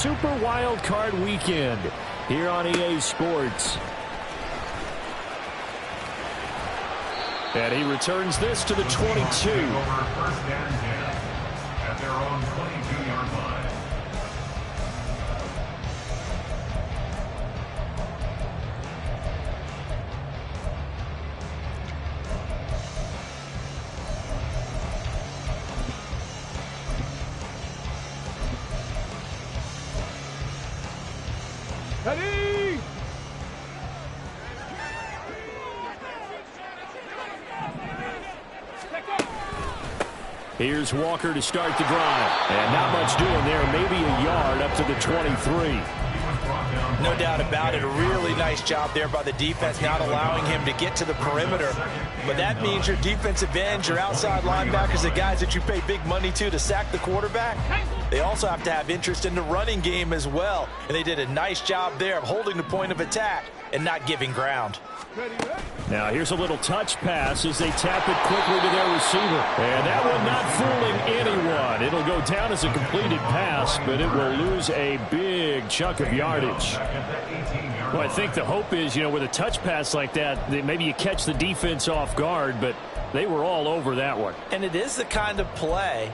Super Wild Card Weekend here on EA Sports. And he returns this to the 22. First and 10 at their own 22-yard line. Ready! Here's Walker to start the drive. And not much doing there. Maybe a yard up to the 23. No doubt about it. A really nice job there by the defense, not allowing him to get to the perimeter. But that means your defensive ends, your outside linebackers, the guys that you pay big money to sack the quarterback, they also have to have interest in the running game as well. And they did a nice job there of holding the point of attack and not giving ground. Now here's a little touch pass as they tap it quickly to their receiver. And that one not fooling anyone. It'll go down as a completed pass, but it will lose a big chunk of yardage. Well, I think the hope is, with a touch pass like that maybe you catch the defense off guard, but they were all over that one. And it is the kind of play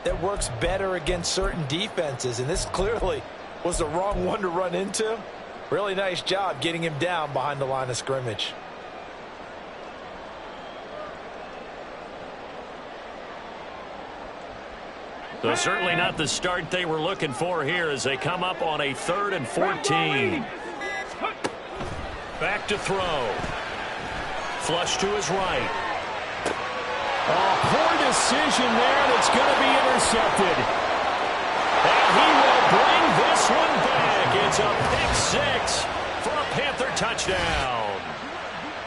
that works better against certain defenses, and this clearly was the wrong one to run into. Really nice job getting him down behind the line of scrimmage. So certainly not the start they were looking for here as they come up on a 3rd and 14. Back to throw. Flush to his right. Oh, poor decision there, and it's going to be intercepted. And he will bring this one back. It's a pick 6 for a Panther touchdown.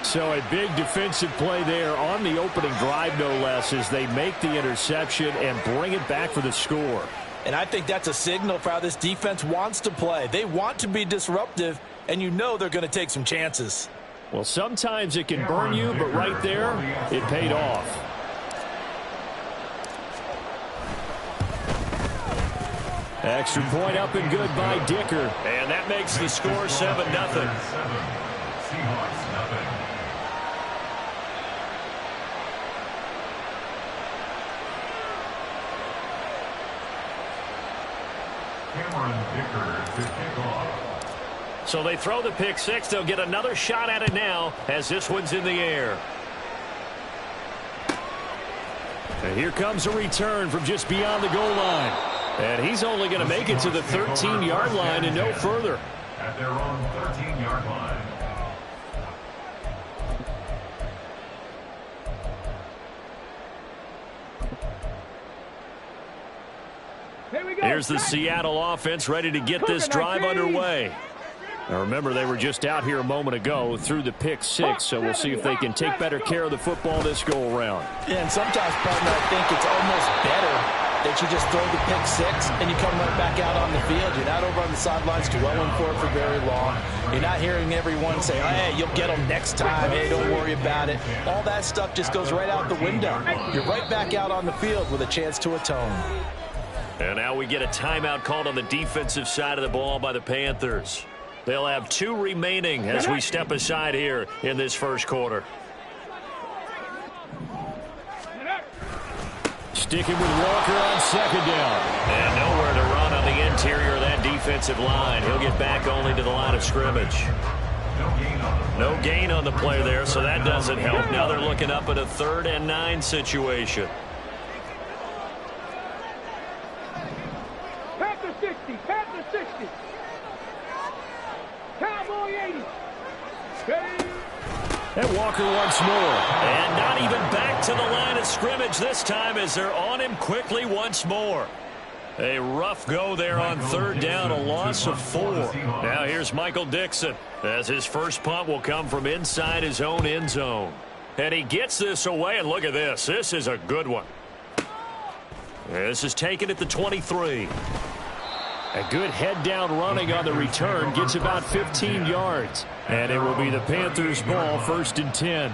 So a big defensive play there on the opening drive, no less, as they make the interception and bring it back for the score. And I think that's a signal for how this defense wants to play. They want to be disruptive, and they're going to take some chances. Well, sometimes it can burn you, but right there, it paid off. Extra point up and good by Dicker. And that makes the score 7-0. Seahawks, nothing. Dicker to kick off. So they throw the pick 6. They'll get another shot at it now as this one's in the air. And here comes a return from just beyond the goal line. And he's only going to make it to the 13-yard line and no further. At their own 13-yard line. Here's the Seattle offense ready to get this drive underway. Now remember, they were just out here a moment ago through the pick 6, so we'll see if they can take better care of the football this go-around. Yeah, and sometimes, partner, I think it's almost better that you just throw the pick 6 and you come right back out on the field. You're not over on the sidelines dwelling for it for very long. You're not hearing everyone say, hey, you'll get them next time. Hey, don't worry about it. All that stuff just goes right out the window. You're right back out on the field with a chance to atone. And now we get a timeout called on the defensive side of the ball by the Panthers. They'll have 2 remaining as we step aside here in this first quarter. Sticking with Walker on 2nd down. And nowhere to run on the interior of that defensive line. He'll get back only to the line of scrimmage. No gain on the play there, so that doesn't help. Now they're looking up at a 3rd and 9 situation. Panther 60, Panther 60. Cowboy 80. Ready? And Walker once more. And not even back to the line of scrimmage this time as they're on him quickly once more. A rough go there on 3rd down, a loss of 4. Now here's Michael Dixon as his first punt will come from inside his own end zone. And he gets this away, and look at this. This is a good one. This is taken at the 23. A good head-down running on the return gets about 15 yards. And it will be the Panthers' ball, 1st and 10.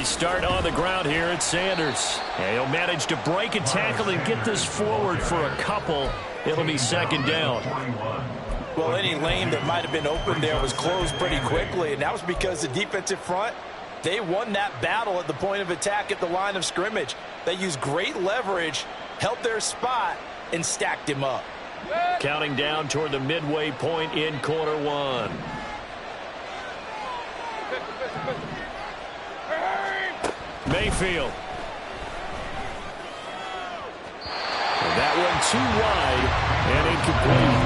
They start on the ground here at Sanders. And he'll manage to break a tackle and get this forward for a couple. It'll be second down. Well, any lane that might have been open there was closed pretty quickly, and that was because the defensive front, they won that battle at the point of attack at the line of scrimmage. They used great leverage, held their spot, and stacked him up. Counting down toward the midway point in quarter one. Mayfield. And that one too wide and incomplete.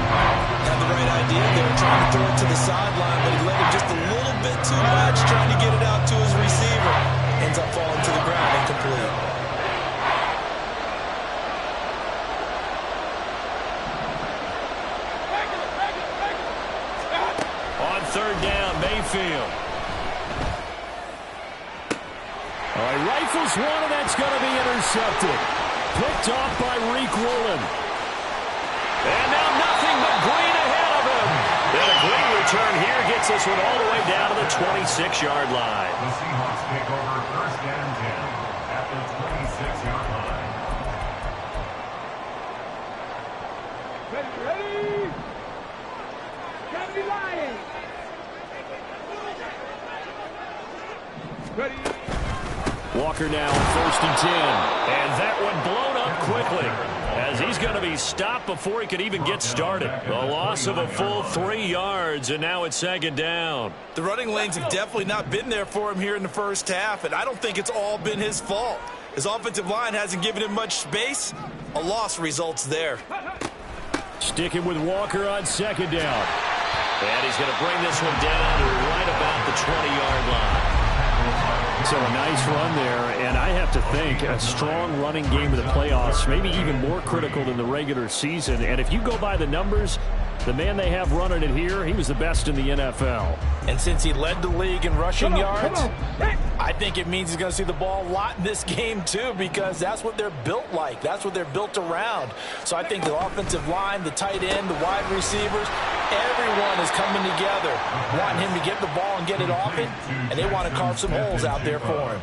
Had the right idea there, trying to throw it to the sideline, but he let it just a little bit too much, trying to get it out to his receiver. Ends up falling to the ground, incomplete. On third down, Mayfield. Oh, he rifles one, and that's going to be intercepted. Picked off by Reek Woolen. And now nothing but green ahead of him. And a great return here gets this one all the way down to the 26-yard line. The Seahawks take over first and 10 at the 26-yard line. Ready? Kennedy Lyons. Ready? Walker now on first and 10. And that one blown up quickly as he's going to be stopped before he could even get started. A loss of a full 3 yards, and now it's second down. The running lanes have definitely not been there for him here in the first half, and I don't think it's all been his fault. His offensive line hasn't given him much space. A loss results there. Sticking with Walker on second down. And he's going to bring this one down to right about the 20-yard line. So a nice run there, and I have to think a strong running game of the playoffs, maybe even more critical than the regular season. And if you go by the numbers, the man they have running it here, he was the best in the NFL. And since he led the league in rushing yards, I think it means he's going to see the ball a lot in this game too, because that's what they're built like. That's what they're built around. So I think the offensive line, the tight end, the wide receivers, everyone is coming together, wanting him to get the ball and get it off it, and they want to carve some holes out there for him.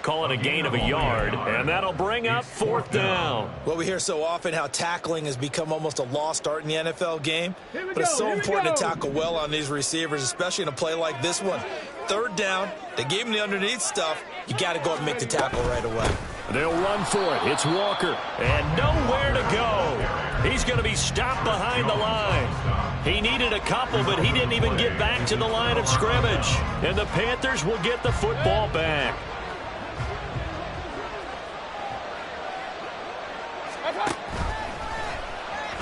Call it a gain of a yard, and that'll bring up fourth down. Well, we hear so often how tackling has become almost a lost art in the NFL game, but it's so important to tackle well on these receivers, especially in a play like this one. Third down, they gave him the underneath stuff. You got to go and make the tackle right away. They'll run for it. It's Walker, and nowhere to go. He's going to be stopped behind the line. He needed a couple, but he didn't even get back to the line of scrimmage. And the Panthers will get the football back.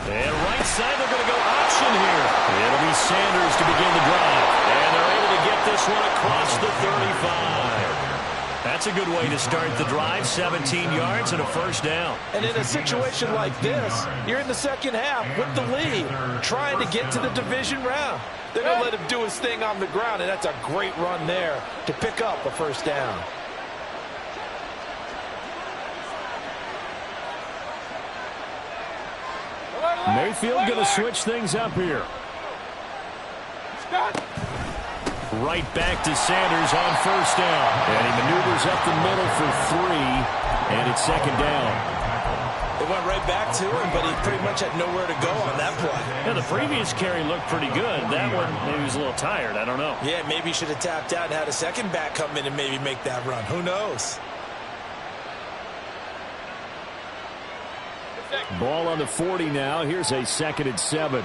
And right side, they're going to go option here. It'll be Sanders to begin the drive. And they're able to get this one across the 35. That's a good way to start the drive. 17 yards and a first down. And in a situation like this, you're in the second half with the lead, trying to get to the division round. They're going to let him do his thing on the ground, and that's a great run there to pick up a first down. Mayfield going to switch things up here. Right back to Sanders on first down. And he maneuvers up the middle for 3. And it's second down. They went right back to him, but he pretty much had nowhere to go on that play. Yeah, the previous carry looked pretty good. That one, maybe he was a little tired. I don't know. Yeah, maybe he should have tapped out and had a second back come in and maybe make that run. Who knows? Ball on the 40 now. Here's a second and 7.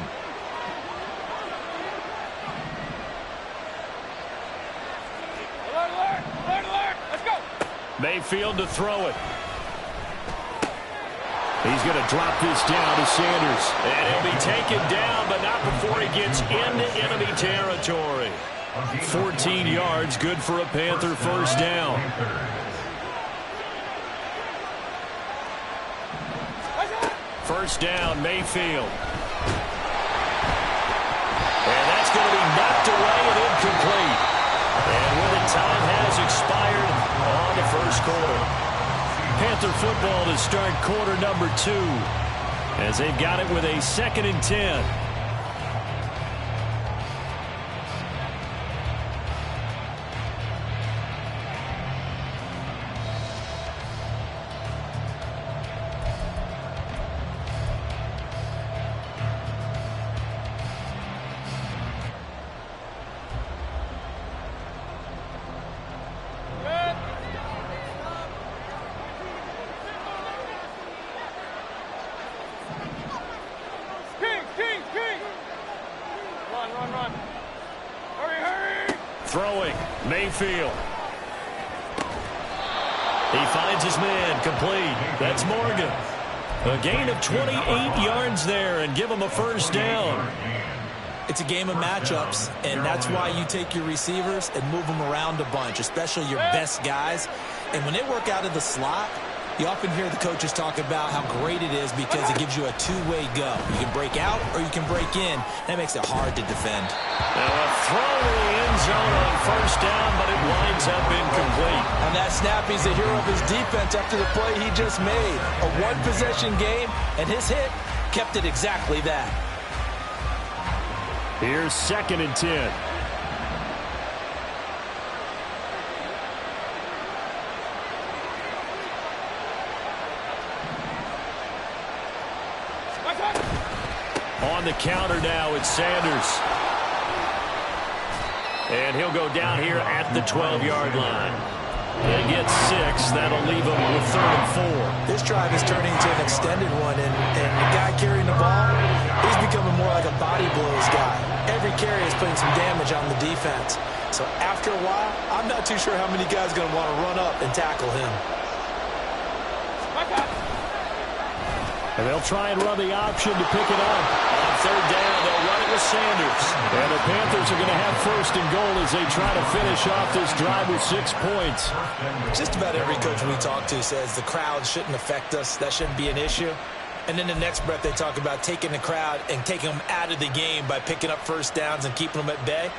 Let's go. Mayfield to throw it. He's going to drop this down to Sanders. And he'll be taken down, but not before he gets into enemy territory. 14 yards, good for a Panther first down. First down, Mayfield. And that's going to be knocked away and incomplete. And with it, time has expired on the first quarter. Panther football to start quarter number 2 as they've got it with a second and 10. Throwing, Mayfield. He finds his man, complete. That's Morgan. A gain of 28 yards there and give him a first down. It's a game of matchups, and that's why you take your receivers and move them around a bunch, especially your best guys. And when they work out of the slot, you often hear the coaches talk about how great it is because it gives you a two-way go. You can break out or you can break in. That makes it hard to defend. Now a throw in the end zone on first down, but it winds up incomplete. On that snap, he's the hero of his defense after the play he just made. A one-possession game, and his hit kept it exactly that. Here's 2nd and 10. On the counter now, it's Sanders. And he'll go down here at the 12-yard line. They get 6. That'll leave them with 3rd and 4. This drive is turning into an extended one, and the guy carrying the ball, he's becoming more like a body blows guy. Every carry is putting some damage on the defense. So after a while, I'm not too sure how many guys are going to want to run up and tackle him. And they'll try and run the option to pick it up. On 3rd down, they'll run it with Sanders. And the Panthers are going to have 1st and goal as they try to finish off this drive with 6 points. Just about every coach we talk to says the crowd shouldn't affect us. That shouldn't be an issue. And then the next breath they talk about taking the crowd and taking them out of the game by picking up first downs and keeping them at bay.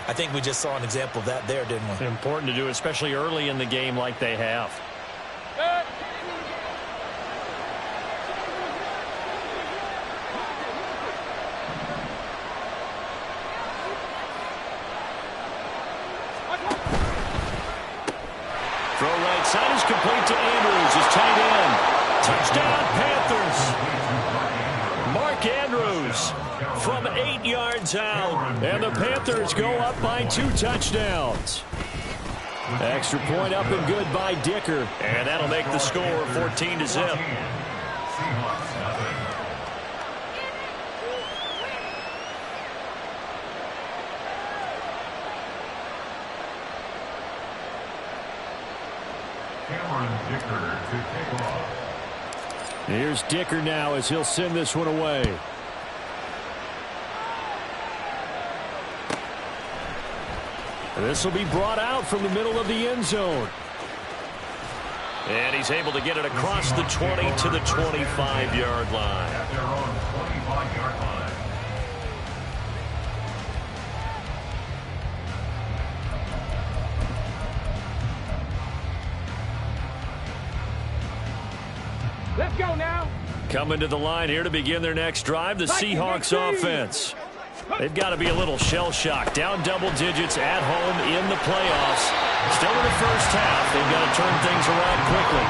I think we just saw an example of that there, didn't we? Important to do, especially early in the game like they have. Throw right side is complete to Andrews, his tight end. Touchdown, Panthers. Mark Andrews from 8 yards out. And the Panthers go up by 2 touchdowns. Extra point up and good by Dicker. And that'll make the score 14-0. Seahawks nothing. Dicker to take off. Here's Dicker now as he'll send this one away. This will be brought out from the middle of the end zone. And he's able to get it across the 20 to the 25-yard line. At their own 25-yard line. Let's go now. Coming to the line here to begin their next drive, the Seahawks offense. They've got to be a little shell-shocked. Down double digits at home in the playoffs. Still in the first half. They've got to turn things around quickly.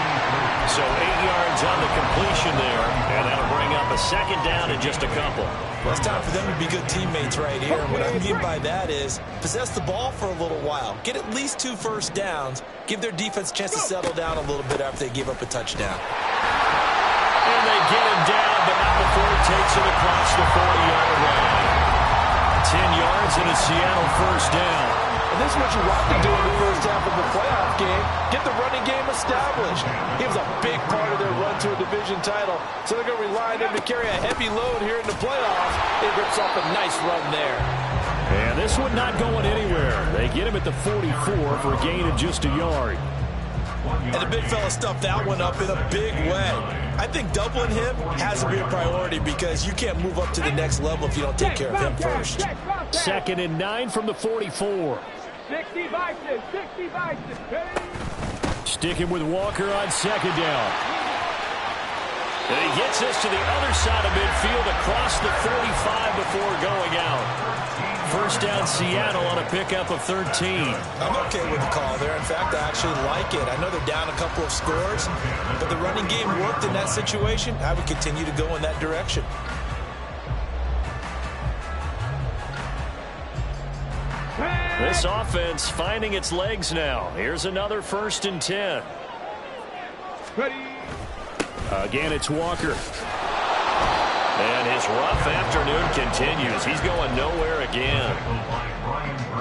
So 8 yards on the completion there. And that'll bring up a 2nd down in just a couple. Well, it's time for them to be good teammates right here. And what I mean by that is possess the ball for a little while. Get at least 2 first downs. Give their defense a chance to settle down a little bit after they give up a touchdown. And they get him down, but not before he takes it across the 40-yard line. 10 yards and a Seattle first down. And this is what you want to do in the first half of the playoff game. Get the running game established. He was a big part of their run to a division title. So they're going to rely on him to carry a heavy load here in the playoffs. It rips off a nice run there. And this one not going anywhere. They get him at the 44 for a gain of just a yard. And the big fella stuffed that one up in a big way. I think doubling him has to be a priority because you can't move up to the next level if you don't take care of him first. 2nd and 9 from the 44. 60 vices, 60 vices. Sticking with Walker on 2nd down. And he gets this to the other side of midfield across the 45 before going out. First down Seattle on a pickup of 13. I'm okay with the call there. In fact, I actually like it. I know they're down a couple of scores, but the running game worked in that situation. I would continue to go in that direction. This offense finding its legs now. Here's another 1st and 10. Ready. Again, it's Walker. And his rough afternoon continues. He's going nowhere again.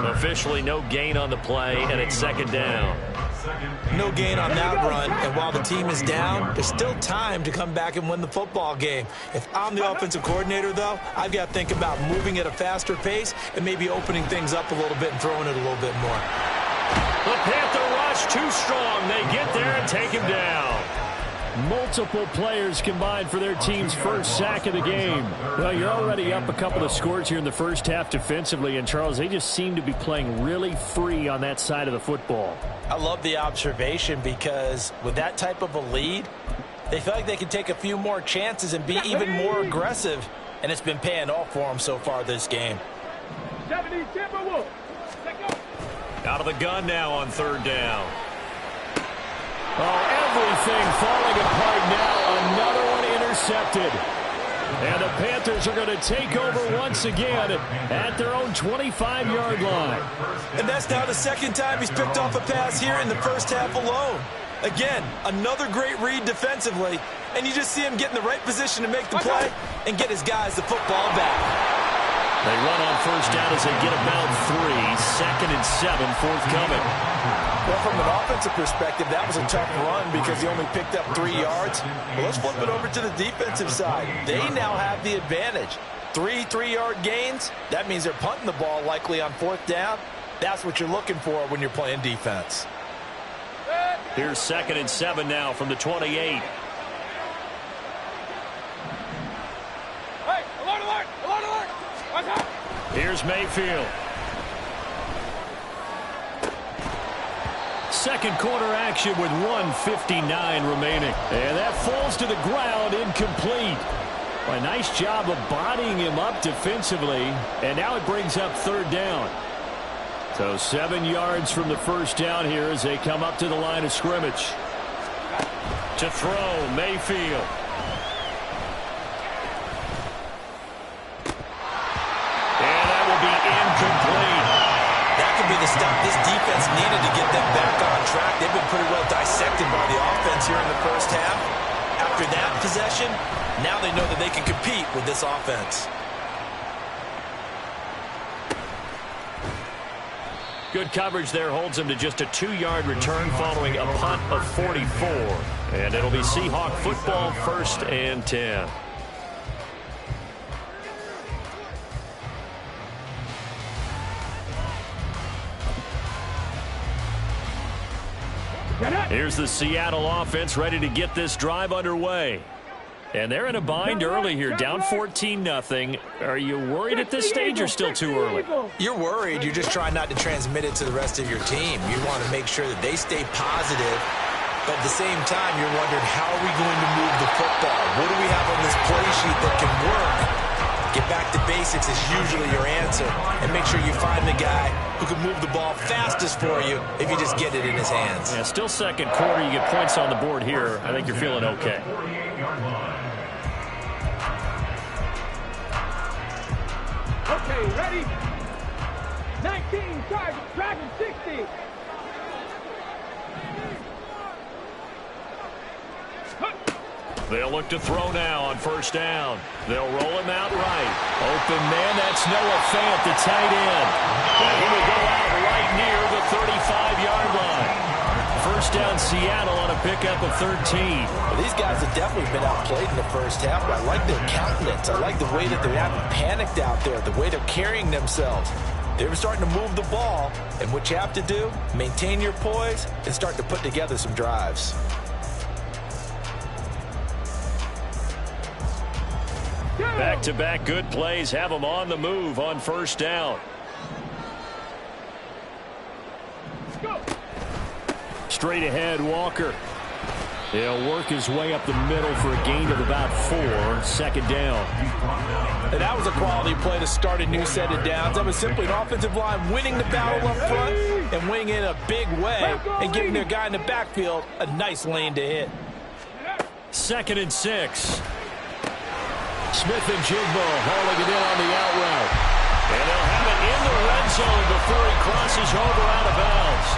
Officially no gain on the play, and it's second down. No gain on that run, and while the team is down, there's still time to come back and win the football game. If I'm the offensive coordinator, though, I've got to think about moving at a faster pace and maybe opening things up a little bit and throwing it a little bit more. The Panther rush too strong. They get there and take him down. Multiple players combined for their team's first sack of the game. Well, you're already up a couple of scores here in the first half defensively, and Charles, they just seem to be playing really free on that side of the football. I love the observation because with that type of a lead, they feel like they can take a few more chances and be even more aggressive, and it's been paying off for them so far this game. 70 Timberwolves. Out of the gun now on third down. Oh, everything falling apart now. Another one intercepted. And the Panthers are going to take over once again at their own 25-yard line. And that's now the second time he's picked off a pass here in the first half alone. Again, another great read defensively, and you just see him get in the right position to make the play and get his guys the football back. They run on first down as they get about 3. Second and 7, forthcoming. Well, from an offensive perspective, that was a tough run because he only picked up 3 yards. Well, let's flip it over to the defensive side. They now have the advantage. 3 3-yard gains. That means they're punting the ball likely on fourth down. That's what you're looking for when you're playing defense. Here's second and 7 now from the 28. Hey, alert, alert, alert, alert. Watch out. Here's Mayfield. Second quarter action with 1:59 remaining. And that falls to the ground, incomplete. A nice job of bodying him up defensively. And now it brings up third down. So 7 yards from the first down here as they come up to the line of scrimmage. To throw, Mayfield. And that will be incomplete. That could be the stop this defense needed to get them back on track. They've been pretty well dissected by the offense here in the first half. After that possession, now they know that they can compete with this offense. Good coverage there holds him to just a 2-yard return following a punt of 44. And it'll be Seahawk football, first and 10. Here's the Seattle offense ready to get this drive underway. And they're in a bind early here, down 14-0. Are you worried at this stage or still too early? You're worried. You're just trying not to transmit it to the rest of your team. You want to make sure that they stay positive. But at the same time, you're wondering, how are we going to move the football? What do we have on this play sheet that can work? Get back to basics is usually your answer. And make sure you find the guy who can move the ball fastest for you if you just get it in his hands. Yeah, still second quarter. You get points on the board here. I think you're feeling okay. Okay, ready? 19 targets, driving 60. They'll look to throw now on first down. They'll roll him out right. Open man, that's Noah Fant, the tight end. And he will go out right near the 35-yard line. First down Seattle on a pickup of 13. Well, these guys have definitely been outplayed in the first half, but I like their countenance. I like the way that they haven't panicked out there, the way they're carrying themselves. They're starting to move the ball, and what you have to do, maintain your poise and start to put together some drives. Back-to-back good plays have them on the move on first down. Straight ahead, Walker. He'll work his way up the middle for a gain of about 4. Second down. And that was a quality play to start a new set of downs. That was simply an offensive line winning the battle up front and winning in a big way and giving their guy in the backfield a nice lane to hit. Second and 6. Smith and Jigbo hauling it in on the out route. And they'll have it in the red zone before he crosses over out of bounds.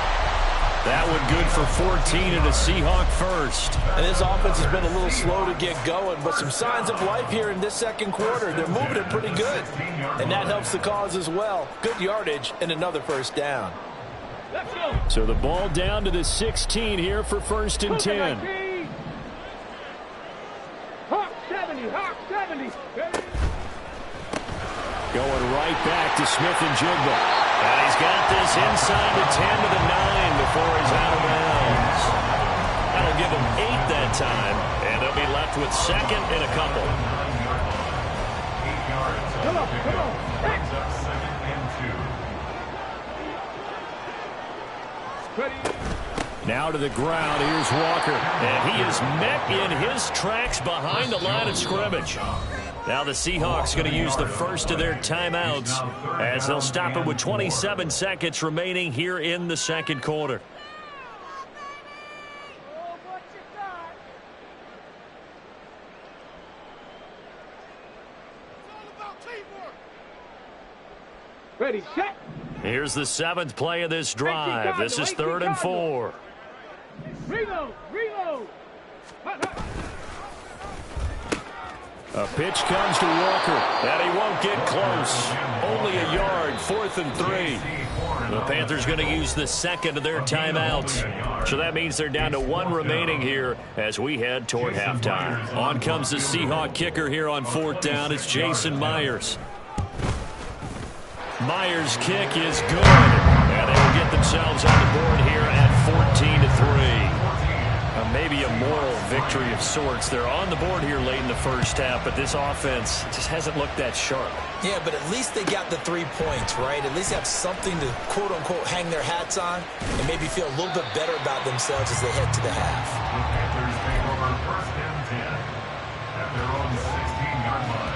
That one good for 14 and a Seahawk first. And this offense has been a little slow to get going, but some signs of life here in this second quarter. They're moving it pretty good, and that helps the cause as well. Good yardage and another first down. Let's go. So the ball down to the 16 here for 1st and 10. Hawk 70, Hawk 70. Going right back to Smith and Jigba. And he's got this inside the 10 to the 9 before he's out of bounds. That'll give him 8 that time, and they'll be left with 2nd and a couple. 8 yards. Come on, come on. Brings up 2nd and 2. Ready. Now to the ground, here's Walker. And he is met in his tracks behind the line of scrimmage. Now the Seahawks going to use the first of their timeouts as they'll stop it with 27 seconds remaining here in the second quarter. Ready, set. Here's the 7th play of this drive. This is 3rd and 4. Reload, reload. Hut, hut. A pitch comes to Walker. And he won't get close. Only a yard, 4th and 3. The Panthers going to use the second of their timeouts. So that means they're down to 1 remaining here as we head toward halftime. On comes the Seahawk kicker here on 4th down. It's Jason Myers. Myers' kick is good. And they will get themselves on the board here at 14 to 3. Maybe a moral victory of sorts. They're on the board here late in the first half, but this offense just hasn't looked that sharp. Yeah, but at least they got the 3 points, right? At least have something to, quote-unquote, hang their hats on and maybe feel a little bit better about themselves as they head to the half. The Panthers take over 1st and 10 at their own 16-yard line.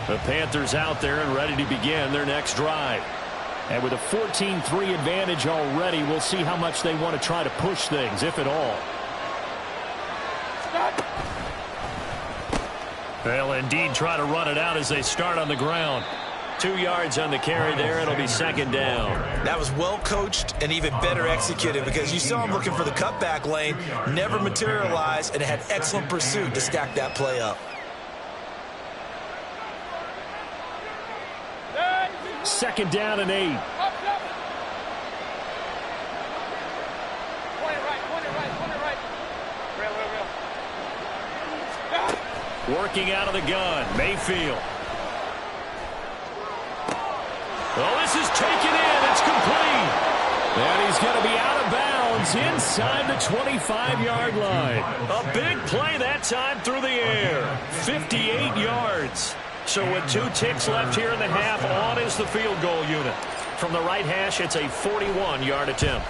The Panthers out there and ready to begin their next drive. And with a 14-3 advantage already, we'll see how much they want to try to push things, if at all. They'll indeed try to run it out as they start on the ground. 2 yards on the carry there. It'll be 2nd down. That was well coached and even better executed because you saw him looking for the cutback lane, never materialized, and had excellent pursuit to stack that play up. 2nd down and 8. Working out of the gun, Mayfield. Oh, this is taken in. It's complete. And he's going to be out of bounds inside the 25-yard line. A big play that time through the air. 58 yards. So with 2 ticks left here in the half, on is the field goal unit. From the right hash, it's a 41-yard attempt.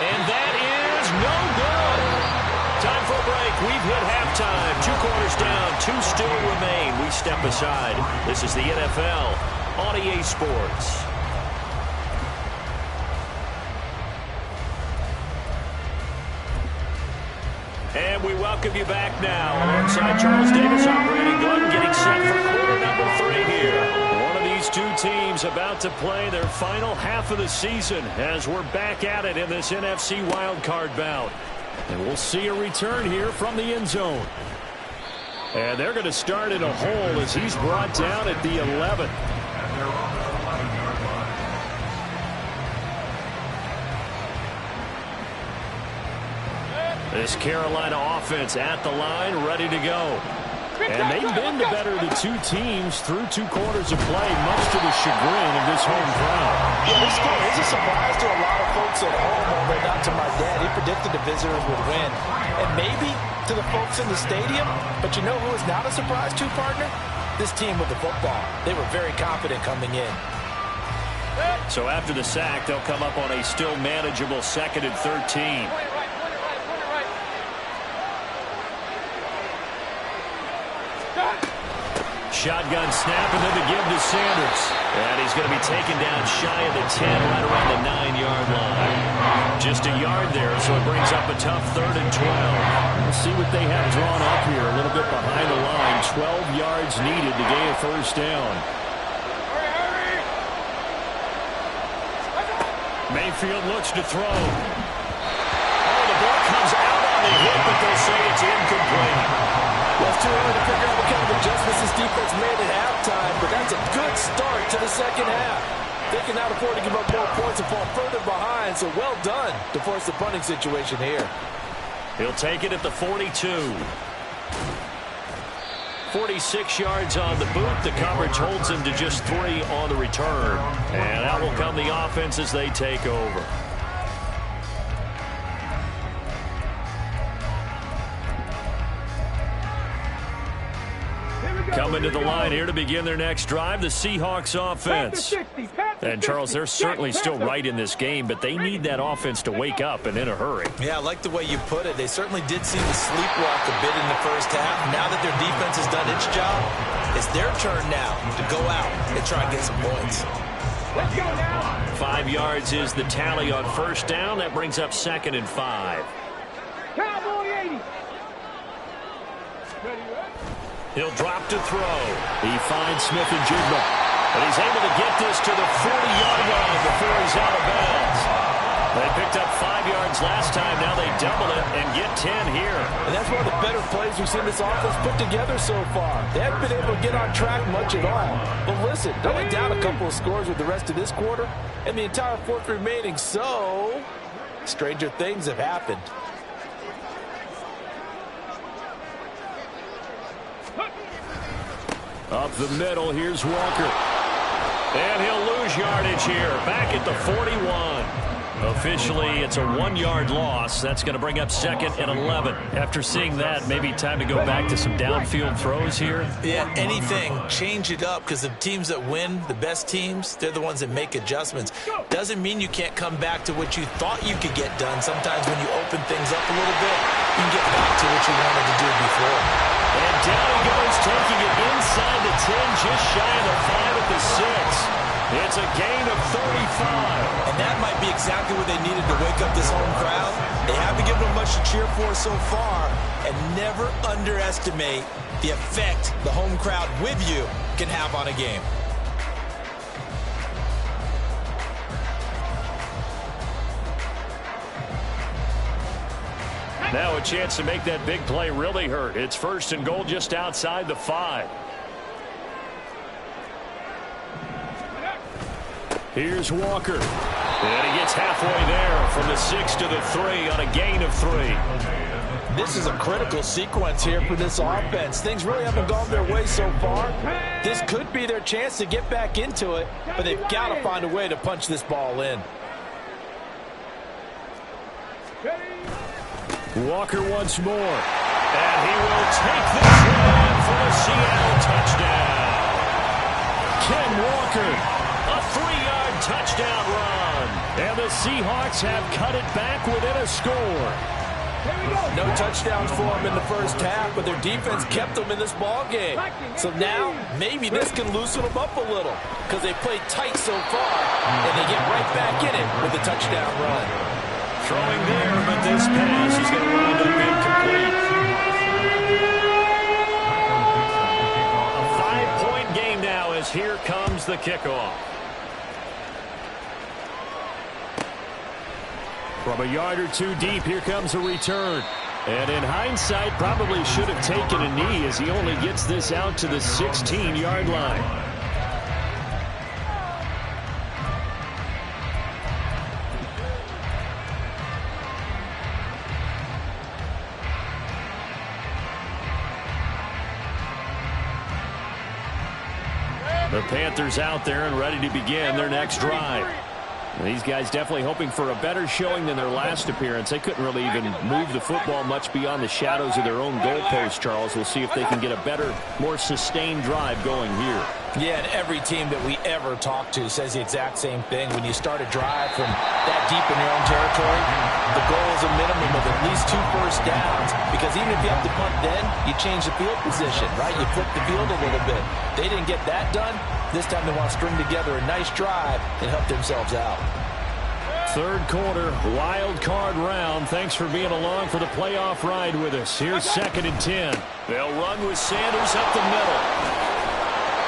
And that is no good. Time for a break. We've hit halftime. 2 quarters down, 2 still remain. We step aside. This is the NFL on EA Sports. And we welcome you back now. Alongside Charles Davis, I'm Brandon Glenn, getting set for quarter number 3 here. One of these 2 teams about to play their final half of the season as we're back at it in this NFC wildcard bout. And we'll see a return here from the end zone. And they're going to start in a hole as he's brought down at the 11. This Carolina offense at the line, ready to go. And they've been the better of the 2 teams through 2 quarters of play, much to the chagrin of this home crowd. Yeah, this game is a surprise to a lot of folks at home, although not to my dad. He predicted the visitors would win. And maybe to the folks in the stadium, but you know who is not a surprise to, partner? This team with the football. They were very confident coming in. So after the sack, they'll come up on a still manageable 2nd and 13. Shotgun snap, and then the give to Sanders. And he's going to be taken down shy of the 10, right around the 9-yard line. just a yard there, so it brings up a tough 3rd and 12. We'll see what they have drawn up here. A little bit behind the line. 12 yards needed to gain a first down. Mayfield looks to throw. Oh, the ball comes out on the hit, but they'll say it's incomplete. Well, it's too early to figure out what kind of adjustments this defense made at halftime, but that's a good start to the second half. They can now afford to give up more points and fall further behind, so well done to force the punting situation here. He'll take it at the 42. 46 yards on the boot. The coverage holds him to just 3 on the return. And out will come the offense as they take over. Coming to the line here to begin their next drive, the Seahawks offense. And, Charles, they're certainly still right in this game, but they need that offense to wake up and in a hurry. Yeah, I like the way you put it. They certainly did seem to sleepwalk a bit in the first half. Now that their defense has done its job, it's their turn now to go out and try and get some points. Let's go now. 5 yards is the tally on first down. That brings up 2nd and 5. Cowboy 80. He'll drop to throw. He finds Smith and Jigba. And he's able to get this to the 40-yard line before he's out of bounds. They picked up 5 yards last time. Now they double it and get 10 here. And that's one of the better plays we've seen this offense put together so far. They haven't been able to get on track much at all. But listen, they're only down a couple of scores with the rest of this quarter and the entire fourth remaining. So, stranger things have happened. Up the middle, here's Walker. And he'll lose yardage here, back at the 41. Officially, it's a 1-yard loss. That's going to bring up 2nd and 11. After seeing that, maybe time to go back to some downfield throws here. Yeah, anything. Change it up, because the teams that win, the best teams, they're the ones that make adjustments. Doesn't mean you can't come back to what you thought you could get done. Sometimes when you open things up a little bit, you can get back to what you wanted to do before. And down he goes, taking it inside the 10, just shy of the 5 at the 6. It's a gain of 35. And that might be exactly what they needed to wake up this home crowd. They haven't given them much to cheer for so far. And never underestimate the effect the home crowd with you can have on a game. Now a chance to make that big play really hurt. It's 1st and goal just outside the 5. Here's Walker. And he gets halfway there from the 6 to the 3 on a gain of 3. This is a critical sequence here for this offense. Things really haven't gone their way so far. This could be their chance to get back into it, but they've got to find a way to punch this ball in. Walker once more. And he will take this one for the Seattle touchdown. Ken Walker, a 3-yard touchdown run. And the Seahawks have cut it back within a score. No touchdowns for them in the first half, but their defense kept them in this ball game. So now, maybe this can loosen them up a little, because they played tight so far, and they get right back in it with a touchdown run. Throwing there, but this pass is going to wind up incomplete. A 5-point game now as here comes the kickoff. From a yard or two deep, here comes a return. And in hindsight, probably should have taken a knee as he only gets this out to the 16-yard line. The Panthers out there and ready to begin their next drive. And these guys definitely hoping for a better showing than their last appearance. They couldn't really even move the football much beyond the shadows of their own goalpost, Charles. We'll see if they can get a better, more sustained drive going here. Yeah, and every team that we ever talk to says the exact same thing. When you start a drive from that deep in your own territory, the goal is a minimum of at least 2 first downs, because even if you have to punt then, you change the field position, right? You flip the field a little bit. They didn't get that done. This time they want to string together a nice drive and help themselves out. Third quarter, wild card round. Thanks for being along for the playoff ride with us. Here's 2nd and 10. They'll run with Sanders up the middle.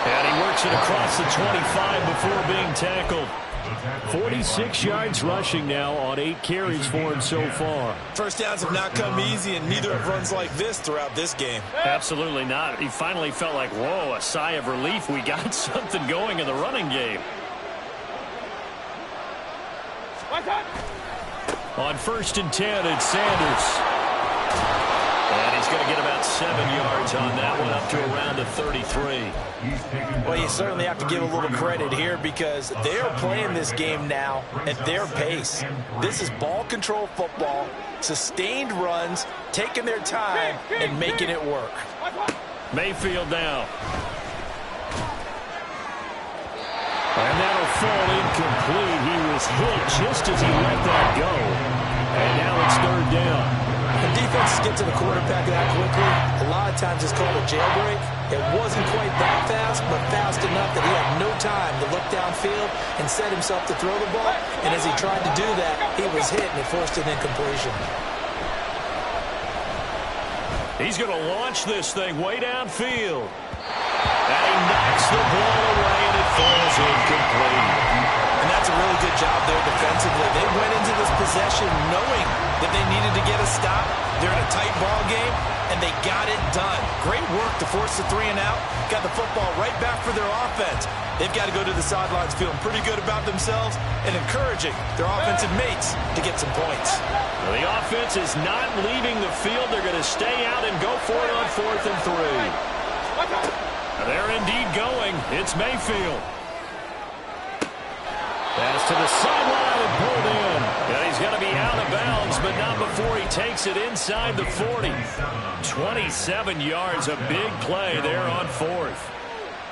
And he works it across the 25 before being tackled. 46 yards rushing now on 8 carries for him so far. First downs have not come easy, and neither have runs like this throughout this game. Absolutely not. He finally felt like, whoa, a sigh of relief. We got something going in the running game. On 1st and 10, it's Sanders. And he's going to get about 7 yards on that one, up to around the 33. Well, you certainly have to give a little credit here because they're playing this game now at their pace. This is ball control football, sustained runs, taking their time, and making it work. Mayfield now. And that'll fall incomplete. He was hit just as he let that go. And now it's 3rd down. The defense get to the quarterback that quickly. A lot of times it's called a jailbreak. It wasn't quite that fast, but fast enough that he had no time to look downfield and set himself to throw the ball. And as he tried to do that, he was hit and it forced an incompletion. He's going to launch this thing way downfield. And he knocks the ball away, and it falls incomplete. And that's a really good job there defensively. They went into this possession knowing that they needed to get a stop. They're in a tight ball game, and they got it done. Great work to force the 3 and out. Got the football right back for their offense. They've got to go to the sidelines feeling pretty good about themselves and encouraging their offensive mates to get some points. Well, the offense is not leaving the field. They're going to stay out and go for it on 4th and 3. They're indeed going. It's Mayfield. Pass to the sideline and pulled in. And he's going to be out of bounds, but not before he takes it inside the 40. 27 yards, a big play there on 4th.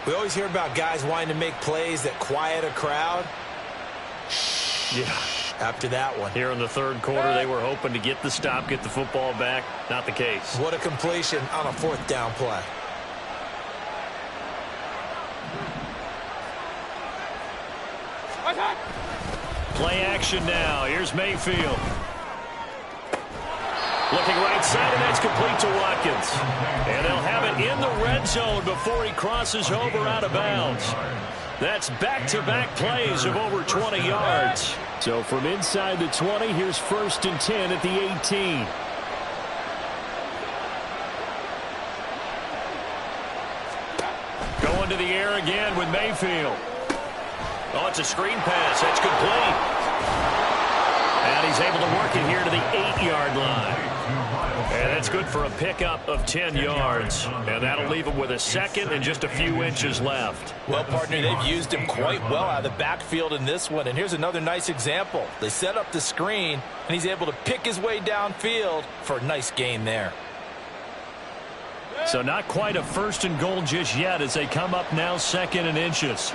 We always hear about guys wanting to make plays that quiet a crowd. Yeah. After that one. Here in the 3rd quarter, they were hoping to get the stop, get the football back. Not the case. What a completion on a 4th down play. Play action now. Here's Mayfield. Looking right side, and that's complete to Watkins. And they'll have it in the red zone before he crosses over out of bounds. That's back-to-back plays of over 20 yards. So from inside the 20, here's 1st and 10 at the 18. Going to the air again with Mayfield. Oh, it's a screen pass. That's complete. And he's able to work it here to the 8-yard line. And that's good for a pickup of 10 yards. And that'll leave him with a 2nd and just a few inches left. Well, partner, they've used him quite well out of the backfield in this one. And here's another nice example. They set up the screen, and he's able to pick his way downfield for a nice gain there. So not quite a 1st and goal just yet as they come up now 2nd and inches.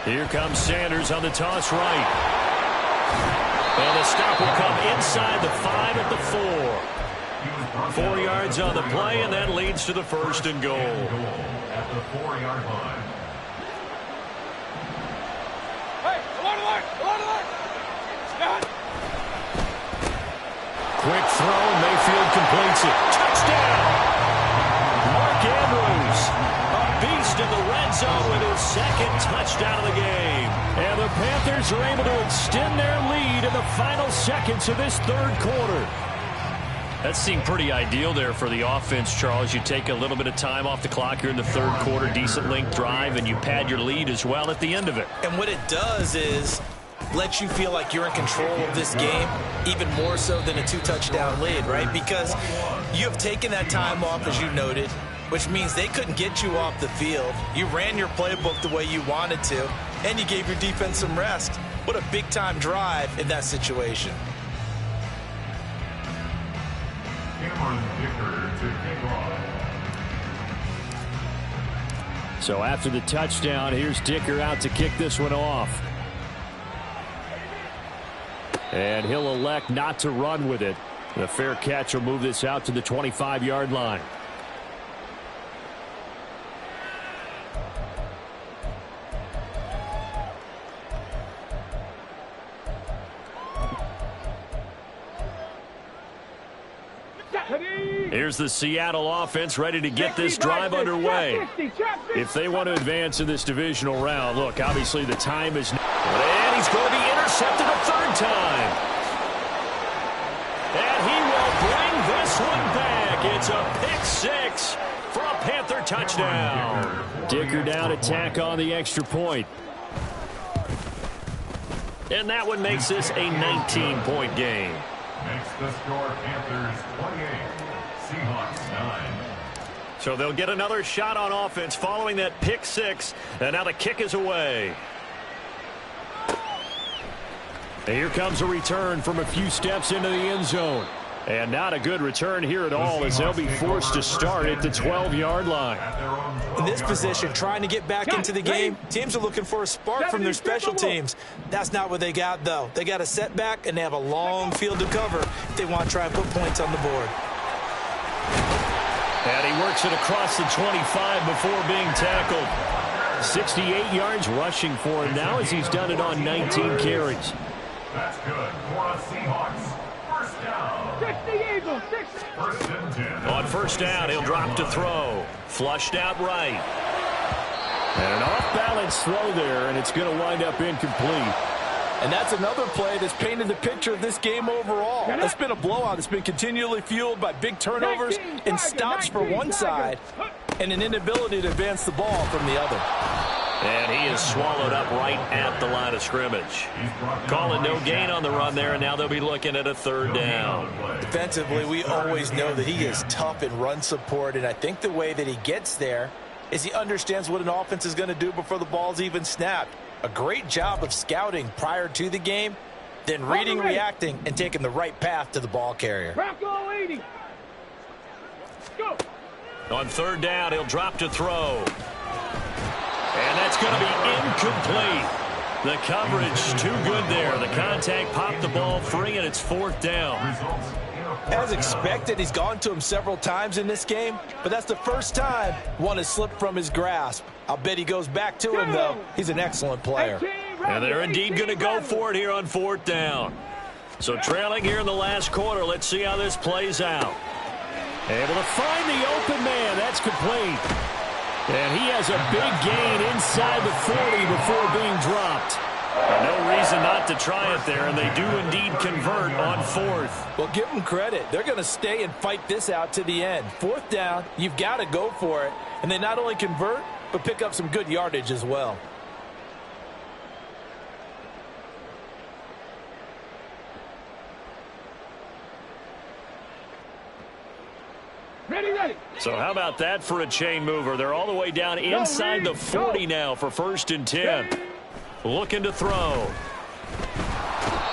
Here comes Sanders on the toss right. And the stop will come inside the 5 at the 4. 4 yards on the play, and that leads to the 1st and goal. At the 4-yard line. Hey, alert! Quick throw, Mayfield completes it. Touchdown! Mark Andrews, a beast in the red zone with his 2nd touchdown of the game. And the Panthers are able to extend their lead in the final seconds of this 3rd quarter. That seemed pretty ideal there for the offense, Charles. You take a little bit of time off the clock here in the 3rd quarter, decent length drive, and you pad your lead as well at the end of it. And what it does is let you feel like you're in control of this game, even more so than a 2-touchdown lead, right? Because you have taken that time off, as you noted, which means they couldn't get you off the field. You ran your playbook the way you wanted to, and you gave your defense some rest. What a big-time drive in that situation. So after the touchdown, here's Dicker out to kick this one off. And he'll elect not to run with it. The fair catch will move this out to the 25-yard line. Here's the Seattle offense ready to get this drive underway. If they want to advance in this divisional round, look, obviously the time is... And he's going to be intercepted a third time. And he will bring this one back. It's a pick six for a Panther touchdown. Dicker down to tack on the extra point. And that one makes this a 19-point game. Makes the score Panthers 28, Seahawks 9. So they'll get another shot on offense following that pick six. And now the kick is away. And here comes a return from a few steps into the end zone. And not a good return here at all as they'll be forced to start at the 12-yard line. In this position, trying to get back into the game, teams are looking for a spark from their special teams. That's not what they got, though. They got a setback, and they have a long field to cover if they want to try and put points on the board. And he works it across the 25 before being tackled. 68 yards rushing for him now as he's done it on 19 carries. That's good for the Seahawks. First down. 60 Eagles, 60. First and 10. On first down, he'll drop to throw. Flushed out right. And an off-balance throw there, and it's going to wind up incomplete. And that's another play that's painted the picture of this game overall. It's been a blowout. It's been continually fueled by big turnovers and stops for one side and an inability to advance the ball from the other. And he is swallowed up right at the line of scrimmage. Calling no gain on the run there, and now they'll be looking at a third down. Defensively, we always know that he is tough in run support, and I think the way that he gets there is he understands what an offense is going to do before the ball's even snapped. A great job of scouting prior to the game, then reading, reacting, and taking the right path to the ball carrier. Bronco 80. Go. On third down, he'll drop to throw. And that's going to be incomplete. The coverage too good there. The contact popped the ball free, and it's fourth down. As expected, he's gone to him several times in this game, but that's the first time one has slipped from his grasp. I'll bet he goes back to him, though. He's an excellent player. And they're indeed going to go for it here on fourth down. So trailing here in the last quarter, let's see how this plays out. Able to find the open man. That's complete. And he has a big gain inside the 40 before being dropped. No reason not to try it there, and they do indeed convert on fourth. Well, give them credit. They're going to stay and fight this out to the end. Fourth down, you've got to go for it. And they not only convert, but pick up some good yardage as well. Ready. So how about that for a chain mover? They're all the way down inside the 40 now for first and 10. Looking to throw.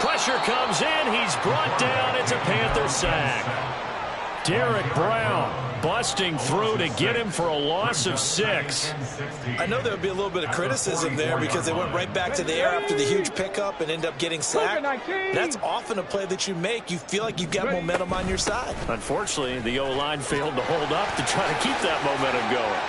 Pressure comes in. He's brought down. It's a Panther sack. Derek Brown busting through to get him for a loss of 6. I know there would be a little bit of criticism there because they went right back to the air after the huge pickup and end up getting sacked. That's often a play that you make. You feel like you've got momentum on your side. Unfortunately, the O-line failed to hold up to try to keep that momentum going.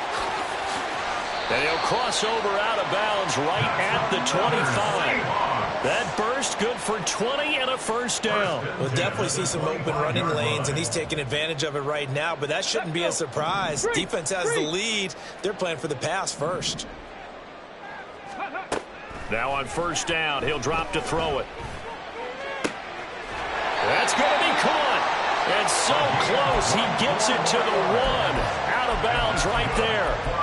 And he'll cross over out of bounds right at the 25. That burst good for 20 and a first down. We'll definitely see some open running lanes, and he's taking advantage of it right now, but that shouldn't be a surprise. Defense has the lead. They're playing for the pass first. Now on first down, he'll drop to throw it. That's going to be caught. And so close, he gets it to the 1. Out of bounds right there.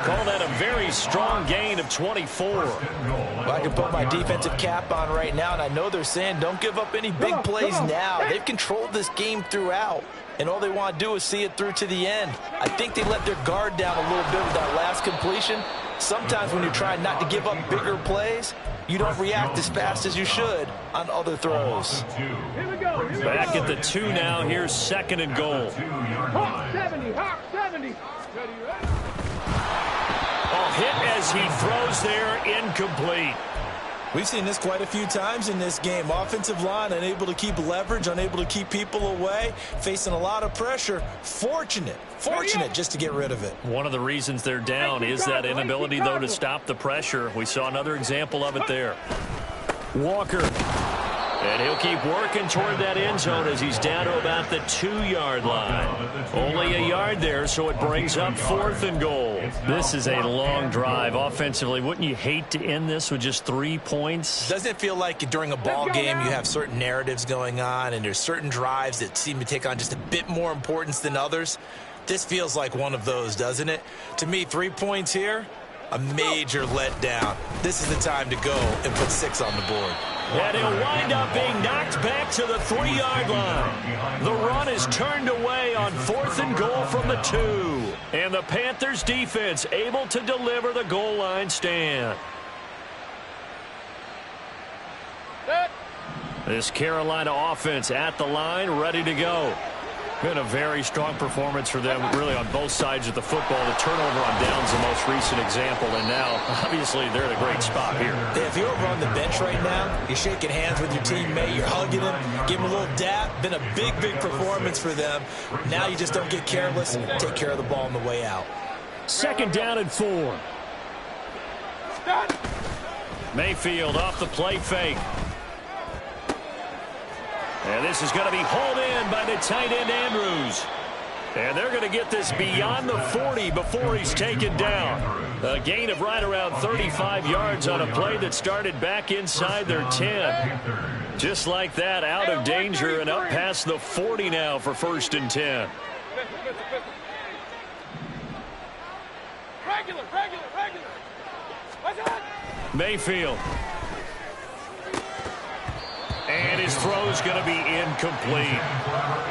Call that a very strong gain of 24. Well, I can put my defensive cap on right now, and I know they're saying don't give up any big plays now. They've controlled this game throughout, and all they want to do is see it through to the end. I think they let their guard down a little bit with that last completion. Sometimes when you're trying not to give up bigger plays, you don't react as fast as you should on other throws. Back at the 2 now. Here's second and goal. Hawk 70, Hawk 70. Hit as he throws there, incomplete. We've seen this quite a few times in this game. Offensive line unable to keep leverage, unable to keep people away, facing a lot of pressure. Fortunate just to get rid of it. One of the reasons they're down is that inability, though, to stop the pressure. We saw another example of it there. Walker And he'll keep working toward that end zone as he's down to about the 2-yard line. Only a yard there, so it brings up 4th and goal. This is a long drive offensively. Wouldn't you hate to end this with just 3 points? Doesn't it feel like during a ball game you have certain narratives going on and there's certain drives that seem to take on just a bit more importance than others? This feels like one of those, doesn't it? To me, 3 points here, a major letdown. This is the time to go and put 6 on the board. And he'll wind up being knocked back to the 3-yard line. The run is turned away on 4th and goal from the 2. And the Panthers defense able to deliver the goal line stand. This Carolina offense at the line, ready to go. Been a very strong performance for them, really, on both sides of the football. The turnover on downs the most recent example, and now, obviously, they're in a great spot here. Yeah, if you're over on the bench right now, you're shaking hands with your teammate, you're hugging him, give him a little dap. Been a big, big performance for them. Now you just don't get careless, take care of the ball on the way out. 2nd down and 4. Mayfield off the play fake. And this is going to be hauled in by the tight end Andrews. And they're going to get this beyond the 40 before he's taken down. A gain of right around 35 yards on a play that started back inside their 10. Just like that, out of danger and up past the 40 now for 1st and 10. Mayfield. And his throw's going to be incomplete.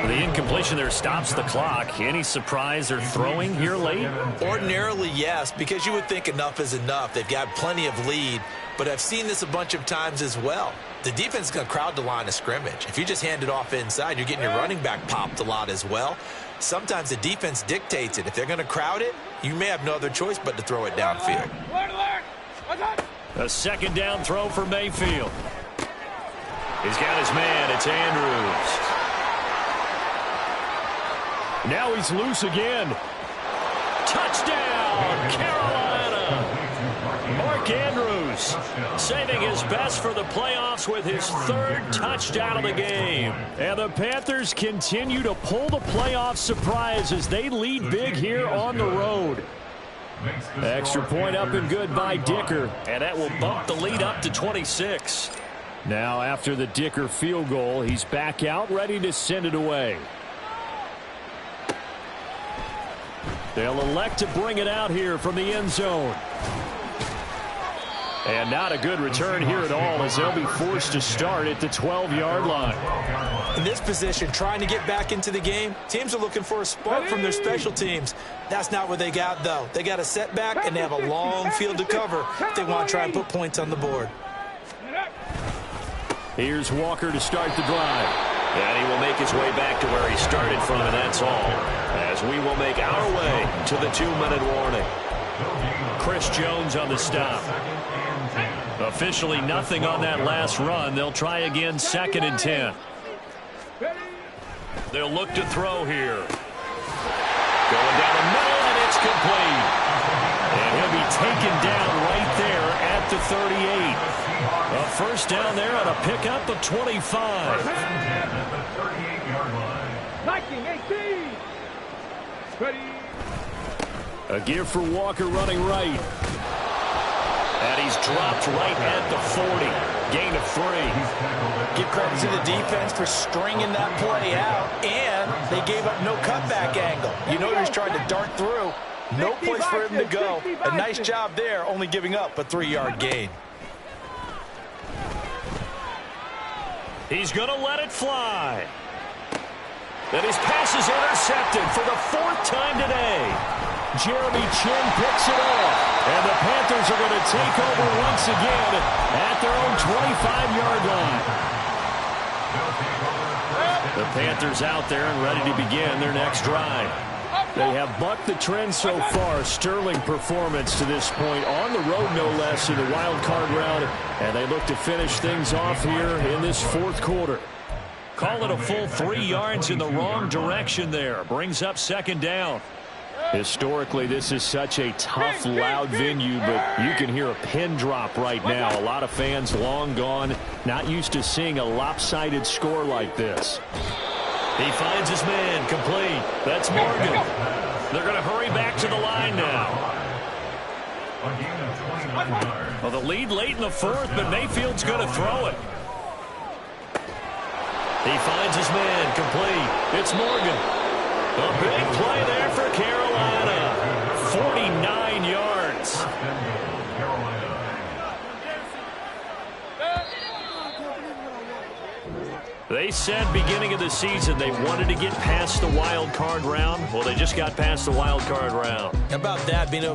The incompletion there stops the clock. Any surprise they're throwing here late? Ordinarily, yes, because you would think enough is enough. They've got plenty of lead, but I've seen this a bunch of times as well. The defense is going to crowd the line of scrimmage. If you just hand it off inside, you're getting your running back popped a lot as well. Sometimes the defense dictates it. If they're going to crowd it, you may have no other choice but to throw it downfield. A 2nd down throw for Mayfield. He's got his man. It's Andrews. Now he's loose again. Touchdown, Carolina. Mark Andrews saving his best for the playoffs with his 3rd touchdown of the game. And the Panthers continue to pull the playoff surprise as they lead big here on the road. Extra point up and good by Dicker. And that will bump the lead up to 26. Now after the Dicker field goal, he's back out ready to send it away. They'll elect to bring it out here from the end zone. And not a good return here at all as they'll be forced to start at the 12-yard line. In this position, trying to get back into the game, teams are looking for a spark from their special teams. That's not what they got, though. They got a setback, and they have a long field to cover if they want to try and put points on the board. Here's Walker to start the drive. And he will make his way back to where he started from, and that's all. As we will make our way to the 2-minute warning. Chris Jones on the stop. Officially nothing on that last run. They'll try again 2nd and 10. They'll look to throw here. Going down the middle, and it's complete. And he'll be taken down right there at the 38. A 1st down there on a pickup of 25. 19-18. Ready. A give for Walker running right. And he's dropped right at the 40. Gain of 3. Give credit to the defense for stringing that play out, and they gave up no cutback angle. You know he's trying to dart through. No place for him to go. A nice job there, only giving up a 3-yard gain. He's going to let it fly. And his pass is intercepted for the 4th time today. Jeremy Chin picks it off. And the Panthers are going to take over once again at their own 25-yard line. The Panthers out there and ready to begin their next drive. They have bucked the trend so far. Sterling performance to this point. On the road, no less, in the wild card round. And they look to finish things off here in this 4th quarter. Call it a full 3 yards in the wrong direction there. Brings up 2nd down. Historically, this is such a tough, loud venue, but you can hear a pin drop right now. A lot of fans long gone, not used to seeing a lopsided score like this. He finds his man, complete. That's Morgan. They're going to hurry back to the line now. Well, the lead late in the fourth, but Mayfield's going to throw it. He finds his man, complete. It's Morgan. A big play there for Carolina. 49 yards. They said beginning of the season they wanted to get past the wild card round. Well, they just got past the wild card round. How about that, being able